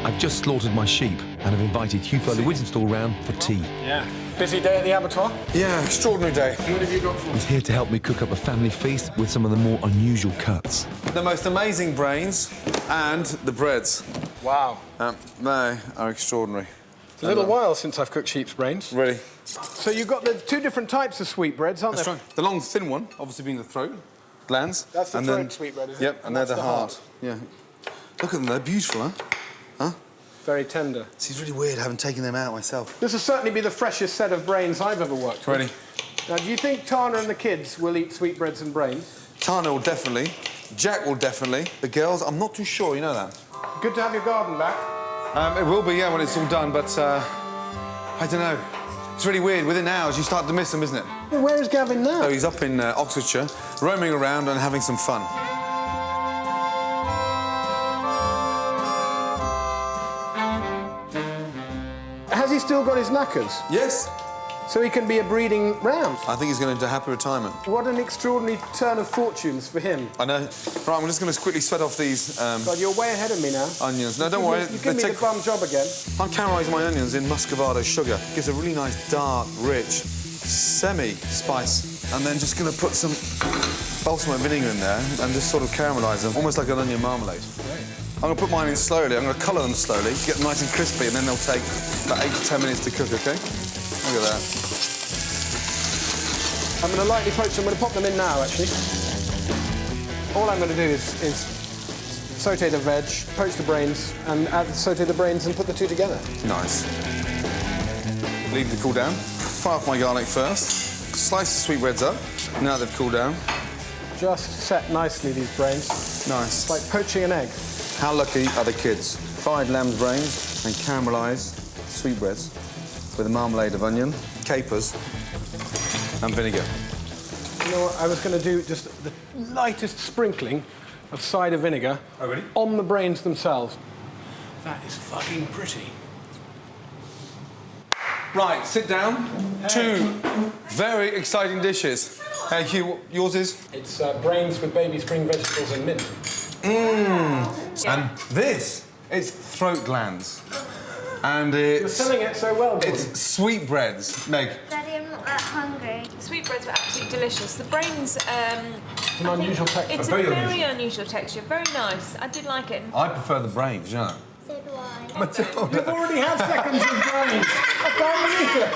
I've just slaughtered my sheep and have invited Hugh Foley-Whittingstall round for tea. Yeah. Busy day at the abattoir? Yeah, extraordinary day. What have you got for me? He's here to help me cook up a family feast with some of the more unusual cuts. The most amazing brains and the breads. Wow. They are extraordinary. It's a little while since I've cooked sheep's brains. Really? So you've got the two different types of sweetbreads, aren't That's there? right. The long, thin one, obviously being the throat, glands. That's the and throat then, sweetbread, isn't yep, it? and they're the heart. Yeah. Look at them, they're beautiful, huh? Huh? Very tender. It's really weird having taken them out myself. This will certainly be the freshest set of brains I've ever worked with. Ready? Now, do you think Tana and the kids will eat sweetbreads and brains? Tana will definitely. Jack will definitely. The girls, I'm not too sure, you know that. Good to have your garden back. It will be, yeah, when it's all done, but I don't know. It's really weird. Within hours, you start to miss them, isn't it? Well, where is Gavin now? So he's up in Oxfordshire, roaming around and having some fun. Has he still got his knackers? Yes. So he can be a breeding ram? I think he's going into happy retirement. What an extraordinary turn of fortunes for him. I know. Right, I'm just going to quickly sweat off these God, you're way ahead of me now. onions. No, don't worry. You give me the bum job again. I'm caramelising my onions in muscovado sugar. Gives a really nice, dark, rich, semi-spice. And then just going to put some balsamic vinegar in there and just sort of caramelise them, almost like an onion marmalade. I'm going to put mine in slowly. I'm going to colour them slowly, get them nice and crispy, and then they'll take about 8 to 10 minutes to cook, OK? Look at that. I'm going to lightly poach them. I'm going to pop them in now, actually. All I'm going to do is sauté the veg, poach the brains, and sauté the brains and put the two together. Nice. Leave them to cool down. Fire off my garlic first. Slice the sweetbreads up. Now they've cooled down. Just set nicely, these brains. Nice. It's like poaching an egg. How lucky are the kids? Fried lamb's brains and caramelised sweetbreads with a marmalade of onion, capers and vinegar. You know what? I was going to do just the lightest sprinkling of cider vinegar on the brains themselves. That is fucking pretty. Right, sit down. Two very exciting dishes. Hey, Hugh, yours is? It's brains with baby spring vegetables and mint. Mmm. And this is throat glands. And it's... You're selling it so well, Gordon. It's sweetbreads. Meg. Daddy, I'm not that hungry. Sweetbreads were absolutely delicious. The brains, an unusual texture. It's a very unusual texture, very nice. I did like it. I prefer the brains, you know. So do I. Matilda. You've already had seconds of brains. I can't believe it.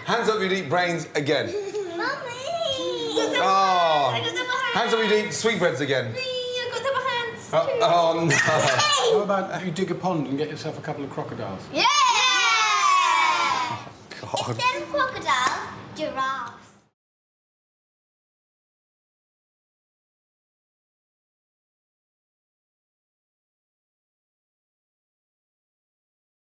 Hands up, you'd eat brains again. Mummy! Oh. I got double hands. Hands up, you'd eat sweetbreads again. I got double hands. Oh, no. How about you dig a pond and get yourself a couple of crocodiles? Yeah! God. Instead of crocodile, giraffe.